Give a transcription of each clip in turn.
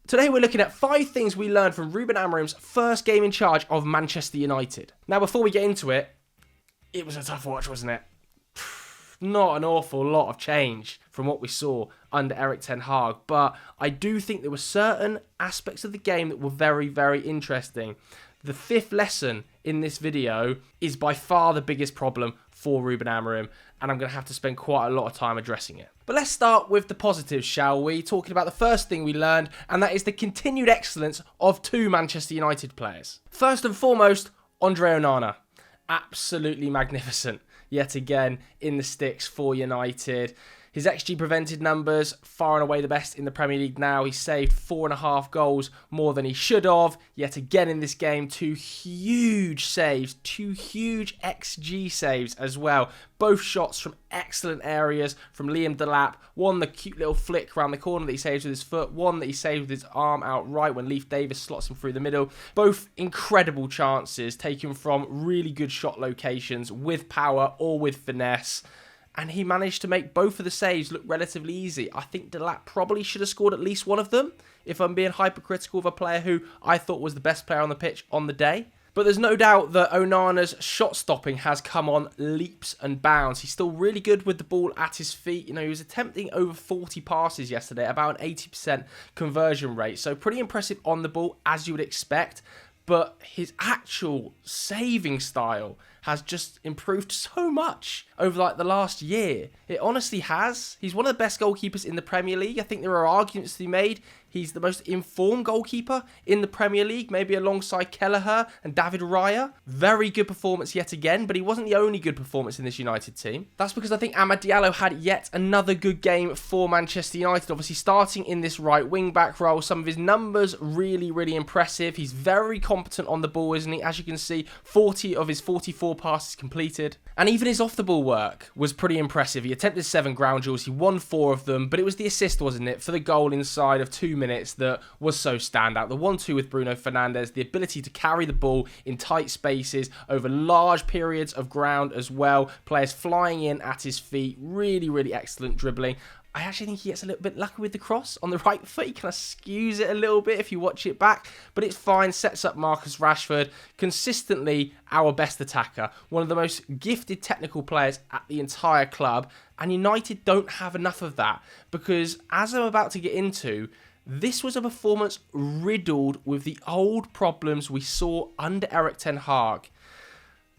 Today we're looking at 5 things we learned from Ruben Amorim's first game in charge of Manchester United. Now before we get into it, it was a tough watch, wasn't it? Not an awful lot of change from what we saw under Erik ten Hag, but I do think there were certain aspects of the game that were very, very interesting. The 5th lesson in this video is by far the biggest problem for Ruben Amorim, and I'm going to have to spend quite a lot of time addressing it. But let's start with the positives, shall we? Talking about the first thing we learned, and that is the continued excellence of 2 Manchester United players. First and foremost, Andre Onana. Absolutely magnificent yet again in the sticks for United. His XG prevented numbers, far and away the best in the Premier League now. He saved 4.5 goals more than he should have. Yet again in this game, 2 huge saves, 2 huge XG saves as well. Both shots from excellent areas from Liam Delap. One, the cute little flick around the corner that he saves with his foot. One that he saved with his arm outright when Leif Davis slots him through the middle. Both incredible chances taken from really good shot locations with power or with finesse. And he managed to make both of the saves look relatively easy. I think Delap probably should have scored at least one of them, if I'm being hypercritical of a player who I thought was the best player on the pitch on the day. But there's no doubt that Onana's shot stopping has come on leaps and bounds. He's still really good with the ball at his feet. You know, he was attempting over 40 passes yesterday, about an 80% conversion rate. So pretty impressive on the ball, as you would expect. But his actual saving style has just improved so much over like the last year. It honestly has. He's one of the best goalkeepers in the Premier League. I think there are arguments to be made. He's the most informed goalkeeper in the Premier League, maybe alongside Kelleher and David Raya. Very good performance yet again, but he wasn't the only good performance in this United team. That's because I think Amad Diallo had yet another good game for Manchester United, obviously starting in this right wing-back role. Some of his numbers really, really impressive. He's very competent on the ball, isn't he? As you can see, 40 of his 44 passes completed. And even his off-the-ball work was pretty impressive. He attempted 7 ground duels, he won 4 of them, but it was the assist, wasn't it, for the goal inside of 2 minutes that was so standout. The 1-2 with Bruno Fernandes, the ability to carry the ball in tight spaces over large periods of ground as well. Players flying in at his feet, really, really excellent dribbling. I actually think he gets a little bit lucky with the cross on the right foot. He kind of skews it a little bit if you watch it back, but it's fine. Sets up Marcus Rashford, consistently our best attacker, one of the most gifted technical players at the entire club, and United don't have enough of that because, as I'm about to get into, this was a performance riddled with the old problems we saw under Erik ten Hag.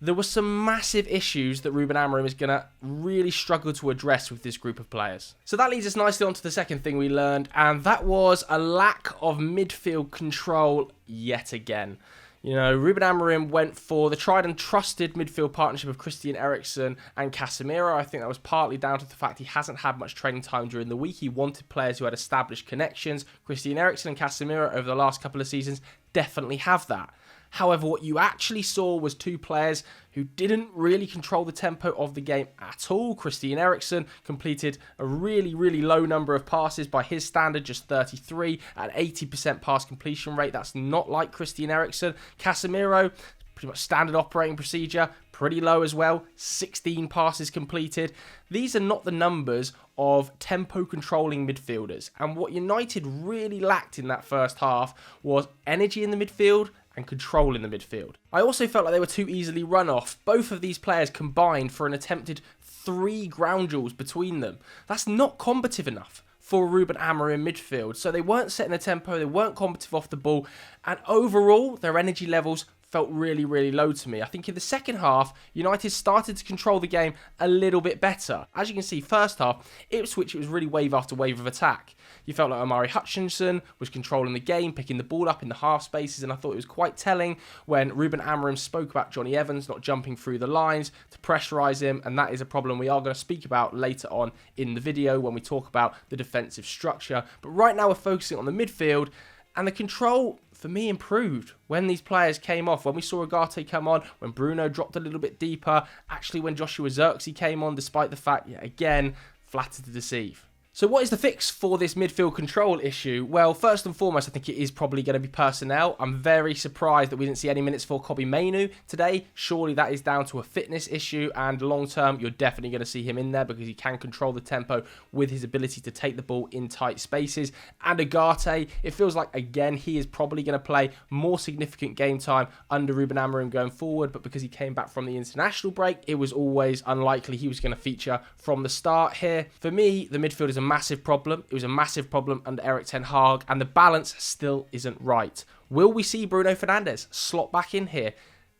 There were some massive issues that Ruben Amorim is going to really struggle to address with this group of players. So that leads us nicely on to the second thing we learned, and that was a lack of midfield control yet again. You know, Ruben Amorim went for the tried and trusted midfield partnership of Christian Eriksen and Casemiro. I think that was partly down to the fact he hasn't had much training time during the week. He wanted players who had established connections. Christian Eriksen and Casemiro over the last couple of seasons definitely have that. However, what you actually saw was 2 players who didn't really control the tempo of the game at all. Christian Eriksen completed a really, really low number of passes by his standard, just 33 at 80% pass completion rate. That's not like Christian Eriksen. Casemiro, pretty much standard operating procedure, pretty low as well, 16 passes completed. These are not the numbers of tempo controlling midfielders. And what United really lacked in that first half was energy in the midfield and control in the midfield. I also felt like they were too easily run off. Both of these players combined for an attempted 3 ground duels between them. That's not combative enough for Ruben Amorim midfield. So they weren't setting the tempo, they weren't combative off the ball, and overall their energy levels felt really, really low to me. I think in the second half, United started to control the game a little bit better. As you can see, first half, Ipswich, it was really wave after wave of attack. You felt like Omari Hutchinson was controlling the game, picking the ball up in the half spaces, and I thought it was quite telling when Ruben Amorim spoke about Johnny Evans not jumping through the lines to pressurise him, and that is a problem we are going to speak about later on in the video when we talk about the defensive structure. But right now we're focusing on the midfield, and the control, for me, improved when these players came off. When we saw Ugarte come on, when Bruno dropped a little bit deeper, actually when Joshua Zirkzee came on, despite the fact, again, flattered to deceive. So what is the fix for this midfield control issue? Well, first and foremost, I think it is probably going to be personnel. I'm very surprised that we didn't see any minutes for Kobbie Mainoo today. Surely that is down to a fitness issue, and long term, you're definitely going to see him in there because he can control the tempo with his ability to take the ball in tight spaces. And Agate, it feels like, again, he is probably going to play more significant game time under Ruben Amorim going forward, but because he came back from the international break, it was always unlikely he was going to feature from the start here. For me, the midfield is a massive problem. It was a massive problem under Erik ten Hag, and the balance still isn't right. Will we see Bruno Fernandes slot back in here?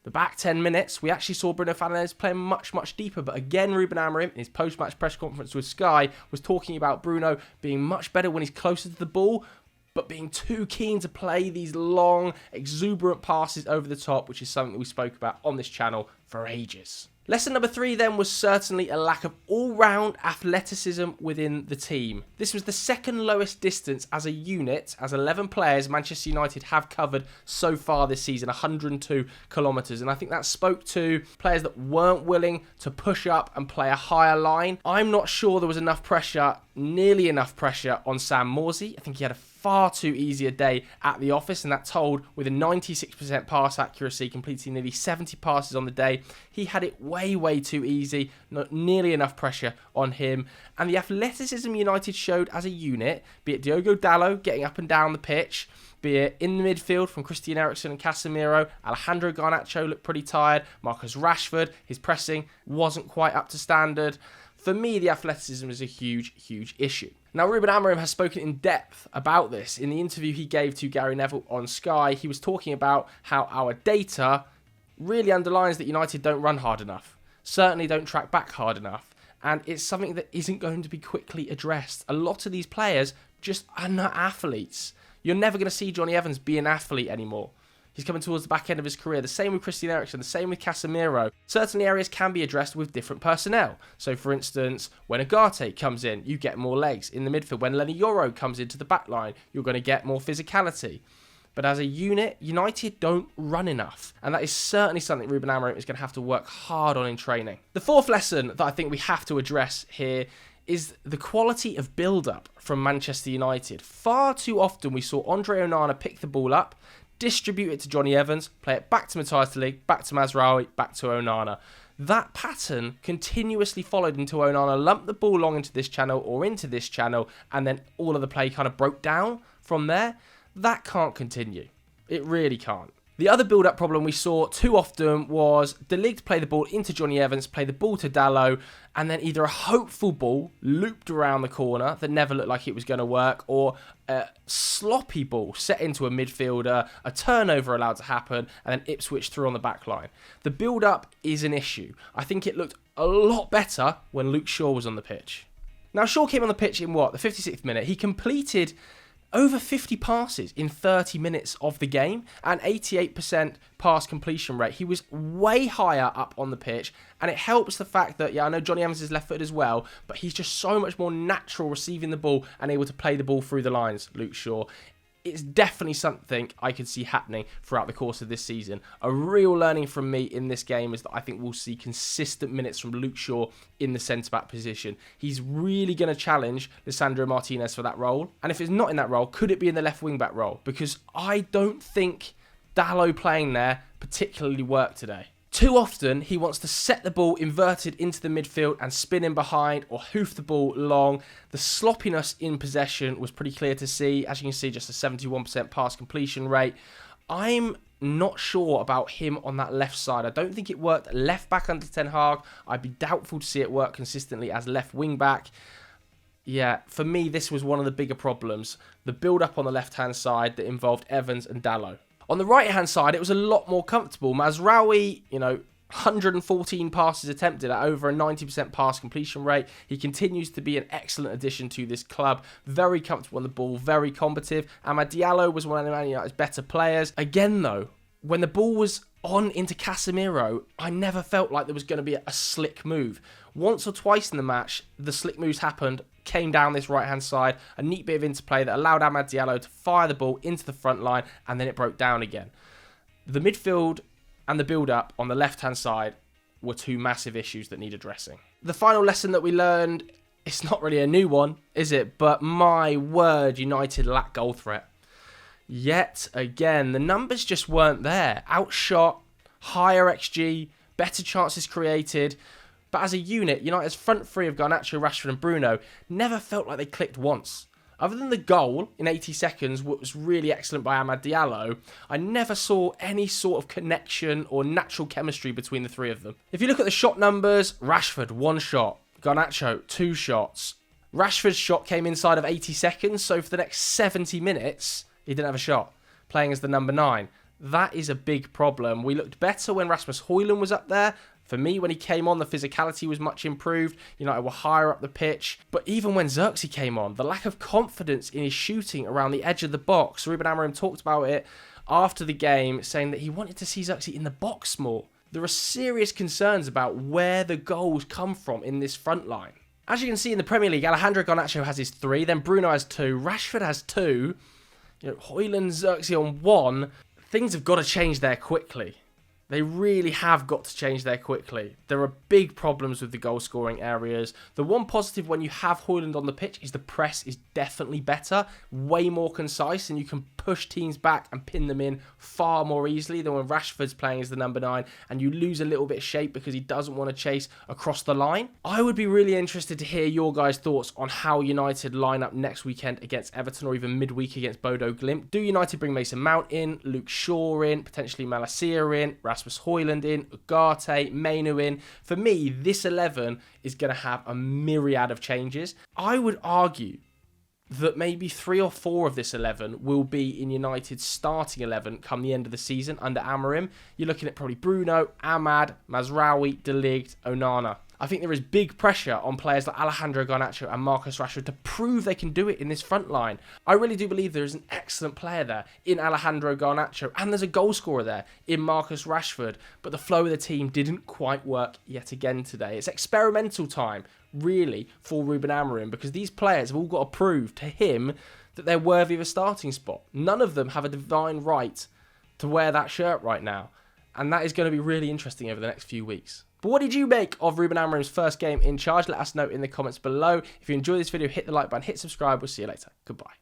The back 10 minutes, we actually saw Bruno Fernandes playing much, much deeper. But again, Ruben Amorim, in his post-match press conference with Sky, was talking about Bruno being much better when he's closer to the ball, but being too keen to play these long, exuberant passes over the top, which is something that we spoke about on this channel for ages. Lesson number 3 then was certainly a lack of all-round athleticism within the team. This was the second lowest distance as a unit, as 11 players Manchester United have covered so far this season, 102 kilometres. And I think that spoke to players that weren't willing to push up and play a higher line. I'm not sure there was enough pressure, nearly enough pressure on Sam Morsy. I think he had a far too easy a day at the office, and that told with a 96% pass accuracy, completing nearly 70 passes on the day. He had it way too easy, not nearly enough pressure on him. And the athleticism United showed as a unit, be it Diogo Dalot getting up and down the pitch, be it in the midfield from Christian Eriksen and Casemiro. Alejandro Garnacho looked pretty tired. Marcus Rashford, his pressing wasn't quite up to standard. For me, the athleticism is a huge issue. Now, Ruben Amorim has spoken in depth about this. In the interview he gave to Gary Neville on Sky, he was talking about how our data really underlines that United don't run hard enough, certainly don't track back hard enough, and it's something that isn't going to be quickly addressed. A lot of these players just are not athletes. You're never going to see Johnny Evans be an athlete anymore. He's coming towards the back end of his career. The same with Christian Eriksen, the same with Casemiro. Certain areas can be addressed with different personnel. So, for instance, when Agate comes in, you get more legs in the midfield. When Lenny Yoro comes into the back line, you're going to get more physicality. But as a unit, United don't run enough. And that is certainly something Ruben Amorim is going to have to work hard on in training. The fourth lesson that I think we have to address here is the quality of build-up from Manchester United. Far too often we saw Andre Onana pick the ball up, distribute it to Johnny Evans, play it back to Matthias de Ligt, back to Mazraoui, back to Onana. That pattern continuously followed until Onana lumped the ball long into this channel or into this channel, and then all of the play kind of broke down from there. That can't continue. It really can't. The other build-up problem we saw too often was de Ligt play the ball into Johnny Evans, play the ball to Dalot, and then either a hopeful ball looped around the corner that never looked like it was going to work, or a sloppy ball set into a midfielder, a turnover allowed to happen, and then Ipswich through on the back line. The build-up is an issue. I think it looked a lot better when Luke Shaw was on the pitch. Now, Shaw came on the pitch in the 56th minute. He completed over 50 passes in 30 minutes of the game, and 88% pass completion rate. He was way higher up on the pitch, and it helps the fact that, I know Johnny Evans is left-footed as well, but he's just so much more natural receiving the ball and able to play the ball through the lines, Luke Shaw. It's definitely something I could see happening throughout the course of this season. A real learning from me in this game is that I think we'll see consistent minutes from Luke Shaw in the centre-back position. He's really going to challenge Lisandro Martinez for that role. And if it's not in that role, could it be in the left wing-back role? Because I don't think Dalot playing there particularly worked today. Too often, he wants to set the ball inverted into the midfield and spin in behind or hoof the ball long. The sloppiness in possession was pretty clear to see. As you can see, just a 71% pass completion rate. I'm not sure about him on that left side. I don't think it worked left back under Ten Hag. I'd be doubtful to see it work consistently as left wing back. Yeah, for me, this was one of the bigger problems. The build-up on the left-hand side that involved Evans and Dalot. On the right-hand side, it was a lot more comfortable. Mazraoui, 114 passes attempted at over a 90% pass completion rate. He continues to be an excellent addition to this club. Very comfortable on the ball, very combative. Amad Diallo was one of Man United's better players. Again, though, when the ball was on into Casemiro, I never felt like there was going to be a slick move. Once or twice in the match, the slick moves happened, came down this right-hand side, a neat bit of interplay that allowed Amad Diallo to fire the ball into the front line, and then it broke down again. The midfield and the build-up on the left-hand side were two massive issues that need addressing. The final lesson that we learned It's not really a new one, is it? But my word, United lack goal threat. Yet again, the numbers just weren't there. Outshot, higher XG, better chances created. But as a unit, United's front three of Garnacho, Rashford and Bruno never felt like they clicked once. Other than the goal in 80 seconds, what was really excellent by Amad Diallo, I never saw any sort of connection or natural chemistry between the three of them. If you look at the shot numbers, Rashford, 1 shot. Garnacho, 2 shots. Rashford's shot came inside of 80 seconds, so for the next 70 minutes, he didn't have a shot, playing as the number 9. That is a big problem. We looked better when Rasmus Højlund was up there. For me, when he came on, the physicality was much improved. United were higher up the pitch. But even when Xerxes came on, the lack of confidence in his shooting around the edge of the box. Ruben Amorim talked about it after the game, saying that he wanted to see Xerxes in the box more. There are serious concerns about where the goals come from in this front line. As you can see in the Premier League, Alejandro Garnacho has his 3, then Bruno has 2, Rashford has 2, Højlund, Xerxes on 1. Things have got to change there quickly. They really have got to change there quickly. There are big problems with the goal scoring areas. The one positive when you have Højlund on the pitch is the press is definitely better, way more concise, and you can push teams back and pin them in far more easily than when Rashford's playing as the number 9 and you lose a little bit of shape because he doesn't want to chase across the line. I would be really interested to hear your guys' thoughts on how United line up next weekend against Everton or even midweek against Bodo Glimt. Do United bring Mason Mount in, Luke Shaw in, potentially Malacia in, Rasmus Højlund in, Ugarte, Mainu in? For me, this 11 is going to have a myriad of changes. I would argue that maybe 3 or 4 of this 11 will be in United's starting 11 come the end of the season under Amorim. You're looking at probably Bruno, Amad, Mazraoui, De Ligt, Onana. I think there is big pressure on players like Alejandro Garnacho and Marcus Rashford to prove they can do it in this front line. I really do believe there is an excellent player there in Alejandro Garnacho, and there's a goal scorer there in Marcus Rashford, but the flow of the team didn't quite work yet again today. It's experimental time, really, for Ruben Amorim, because these players have all got to prove to him that they're worthy of a starting spot. None of them have a divine right to wear that shirt right now, and that is going to be really interesting over the next few weeks. But what did you make of Ruben Amorim's first game in charge? Let us know in the comments below. If you enjoyed this video, hit the like button, hit subscribe. We'll see you later. Goodbye.